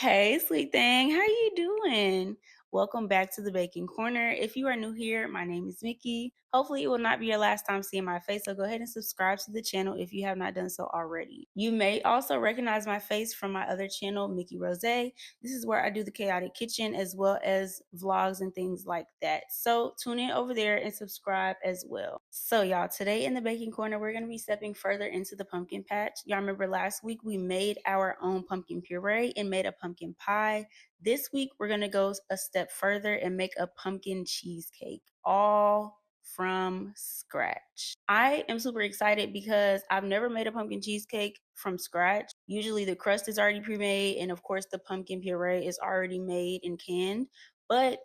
Hey, sweet thing. How you doing? Welcome back to the Baking Corner. If you are new here, my name is Mickey. Hopefully, it will not be your last time seeing my face, so go ahead and subscribe to the channel if you have not done so already. You may also recognize my face from my other channel, Mickey Rose. This is where I do the chaotic kitchen as well as vlogs and things like that. So tune in over there and subscribe as well. So, y'all, today in the Baking Corner, we're going to be stepping further into the pumpkin patch. Y'all remember last week we made our own pumpkin puree and made a pumpkin pie. This week we're going to go a step further and make a pumpkin cheesecake, all from scratch. I am super excited because I've never made a pumpkin cheesecake from scratch. Usually the crust is already pre-made and of course the pumpkin puree is already made and canned, but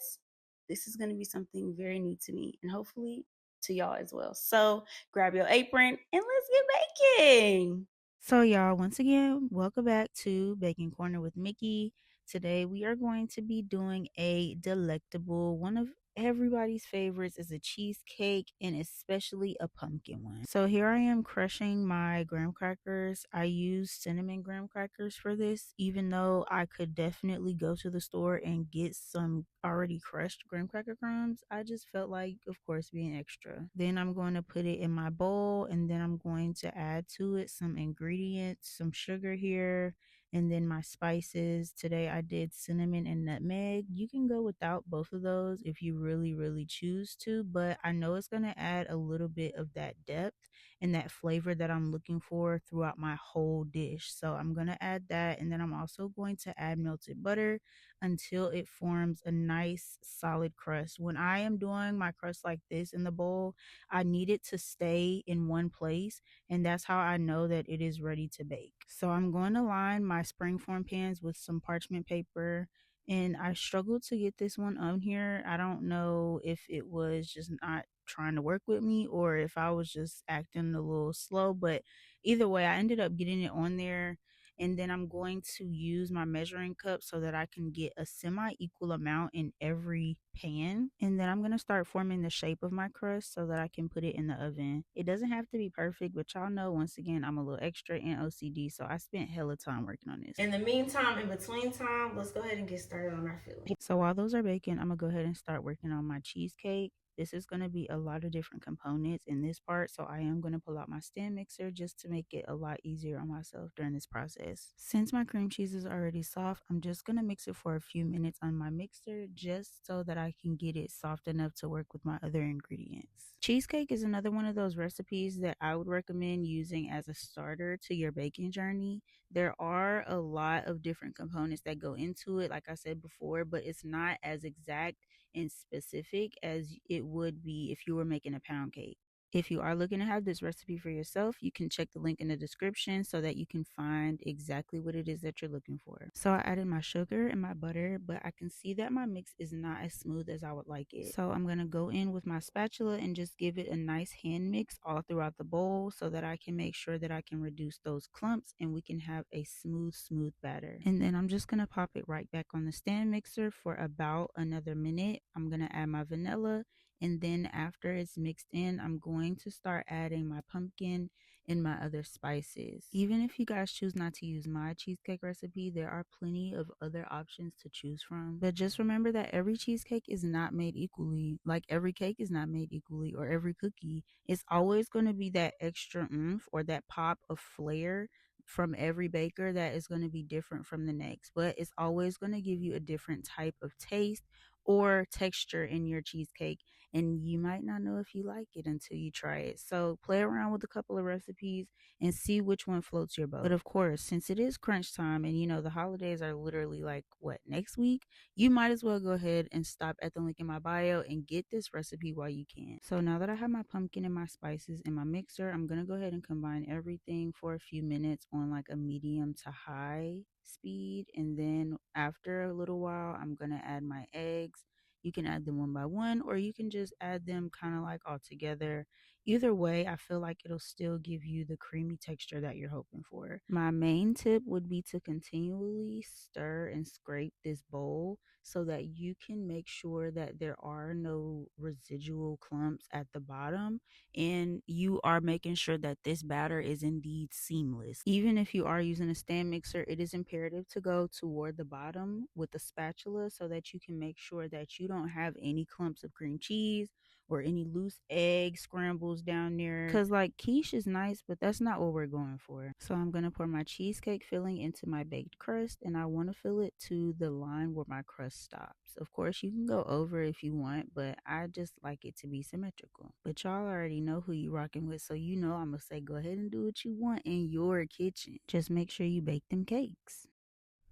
this is going to be something very new to me and hopefully to y'all as well. So grab your apron and let's get baking. So, y'all, once again, welcome back to Baking Corner with Mickey. Today, we are going to be doing a delectable one of everybody's favorites is a cheesecake and especially a pumpkin one. So here I am crushing my graham crackers. I use cinnamon graham crackers for this, even though I could definitely go to the store and get some already crushed graham cracker crumbs. I just felt like, of course, being extra. Then I'm going to put it in my bowl and then I'm going to add to it some ingredients, some sugar here, and then my spices. Today I did cinnamon and nutmeg. You can go without both of those if you really choose to, but I know it's going to add a little bit of that depth and that flavor that I'm looking for throughout my whole dish. So I'm going to add that, and then I'm also going to add melted butter until it forms a nice solid crust. When I am doing my crust like this in the bowl, I need it to stay in one place, and that's how I know that it is ready to bake. So I'm going to line my springform pans with some parchment paper, and I struggled to get this one on here. I don't know if it was just not trying to work with me or if I was just acting a little slow, but either way, I ended up getting it on there. And then I'm going to use my measuring cup so that I can get a semi-equal amount in every pan. And then I'm going to start forming the shape of my crust so that I can put it in the oven. It doesn't have to be perfect, but y'all know, once again, I'm a little extra in OCD, so I spent hella time working on this. In the meantime, in between time, let's go ahead and get started on our filling. So while those are baking, I'm gonna go ahead and start working on my cheesecake. This is going to be a lot of different components in this part, so I am going to pull out my stand mixer just to make it a lot easier on myself during this process. Since my cream cheese is already soft, I'm just going to mix it for a few minutes on my mixer just so that I can get it soft enough to work with my other ingredients. Cheesecake is another one of those recipes that I would recommend using as a starter to your baking journey. There are a lot of different components that go into it, like I said before, but it's not as exact and specific as it would be if you were making a pound cake. If you are looking to have this recipe for yourself, you can check the link in the description so that you can find exactly what it is that you're looking for. So I added my sugar and my butter, but I can see that my mix is not as smooth as I would like it. So I'm going to go in with my spatula and just give it a nice hand mix all throughout the bowl so that I can make sure that I can reduce those clumps and we can have a smooth batter. And then I'm just going to pop it right back on the stand mixer for about another minute. I'm going to add my vanilla, and then after it's mixed in, I'm going to start adding my pumpkin and my other spices. Even if you guys choose not to use my cheesecake recipe, there are plenty of other options to choose from. But just remember that every cheesecake is not made equally. Like every cake is not made equally, or every cookie. It's always going to be that extra oomph or that pop of flair from every baker that is going to be different from the next, but it's always going to give you a different type of taste or texture in your cheesecake, and you might not know if you like it until you try it. So play around with a couple of recipes and see which one floats your boat. But of course, since it is crunch time and the holidays are literally like what, next week, you might as well go ahead and stop at the link in my bio and get this recipe while you can. So now that I have my pumpkin and my spices in my mixer, I'm gonna go ahead and combine everything for a few minutes on like a medium to high speed, and then after a little while I'm gonna add my eggs. You can add them one by one, or you can just add them kind of like all together. Either way, I feel like it'll still give you the creamy texture that you're hoping for. My main tip would be to continually stir and scrape this bowl so that you can make sure that there are no residual clumps at the bottom, and you are making sure that this batter is indeed seamless. Even if you are using a stand mixer, it is imperative to go toward the bottom with the spatula so that you can make sure that you don't have any clumps of cream cheese or any loose egg scrambles down there. Cause like quiche is nice, but that's not what we're going for. So I'm gonna pour my cheesecake filling into my baked crust, and I want to fill it to the line where my crust stops. Of course, you can go over if you want, but I just like it to be symmetrical. But y'all already know who you rocking with, so you know I'm gonna say go ahead and do what you want in your kitchen. Just make sure you bake them cakes.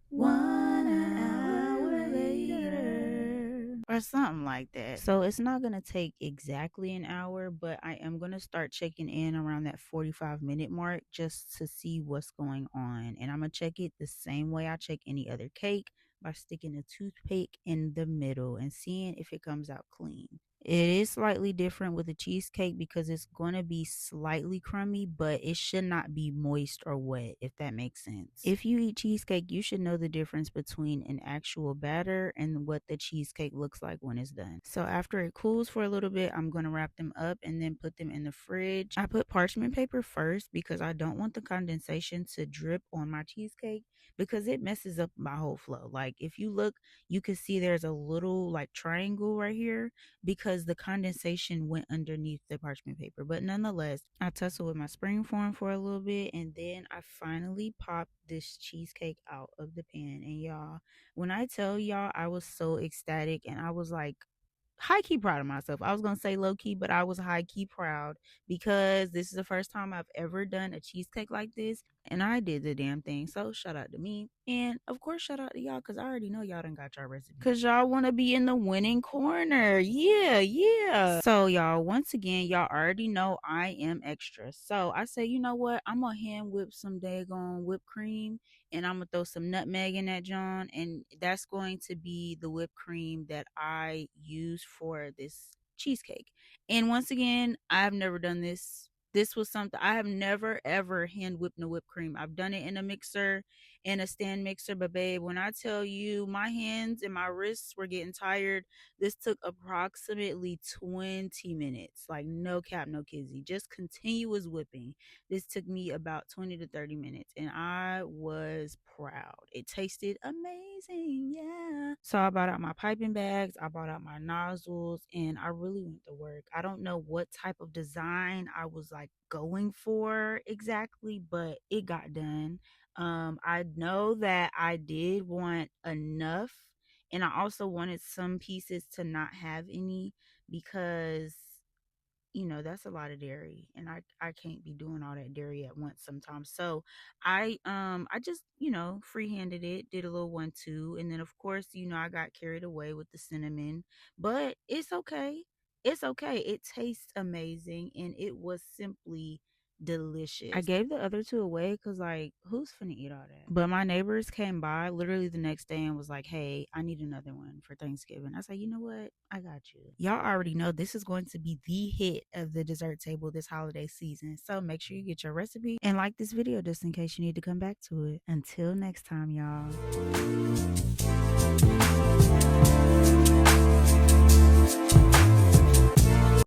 1 hour later, or something like that. So it's not going to take exactly an hour, but I am going to start checking in around that 45-minute mark just to see what's going on. And I'm going to check it the same way I check any other cake, by sticking a toothpick in the middle and seeing if it comes out clean. It is slightly different with a cheesecake because it's going to be slightly crummy, but it should not be moist or wet, if that makes sense. If you eat cheesecake, you should know the difference between an actual batter and what the cheesecake looks like when it's done. So after it cools for a little bit, I'm going to wrap them up and then put them in the fridge. I put parchment paper first because I don't want the condensation to drip on my cheesecake, because it messes up my whole flow. Like if you look, you can see there's a little like triangle right here because the condensation went underneath the parchment paper. But nonetheless, I tussle with my spring form for a little bit, and then I finally popped this cheesecake out of the pan. And y'all, when I tell y'all, I was so ecstatic, and I was like, high key proud of myself. I was gonna say low key, but I was high key proud because this is the first time I've ever done a cheesecake like this, and I did the damn thing. So shout out to me, and of course shout out to y'all because I already know y'all done got your recipe because y'all want to be in the winning corner. Yeah, yeah. So y'all, once again, y'all already know I am extra. So I say, you know what? I'm gonna hand whip some daggone whipped cream, and I'm gonna throw some nutmeg in that John, and that's going to be the whipped cream that I use for this cheesecake. And once again, I've never done this. This was something I have never ever hand whipped no whipped cream. I've done it in a mixer, in a stand mixer, but babe, when I tell you my hands and my wrists were getting tired, this took approximately 20 minutes. Like no cap, no kizzy, just continuous whipping. This took me about 20 to 30 minutes, and I was proud. It tasted amazing. Yeah. So I bought out my piping bags, I bought out my nozzles, and I really went to work. I don't know what type of design I was like going for exactly, but it got done. I know that I did want enough, and I also wanted some pieces to not have any because that's a lot of dairy, and I can't be doing all that dairy at once sometimes. So I just, freehanded it, did a little 1 2, and then of course, I got carried away with the cinnamon, but it's okay. It's okay. It tastes amazing, and it was simply delicious. I gave the other two away because, like, who's finna eat all that? But my neighbors came by literally the next day and was like, hey, I need another one for Thanksgiving. I said, you know what? I got you. Y'all already know this is going to be the hit of the dessert table this holiday season. So make sure you get your recipe and like this video just in case you need to come back to it. Until next time, y'all.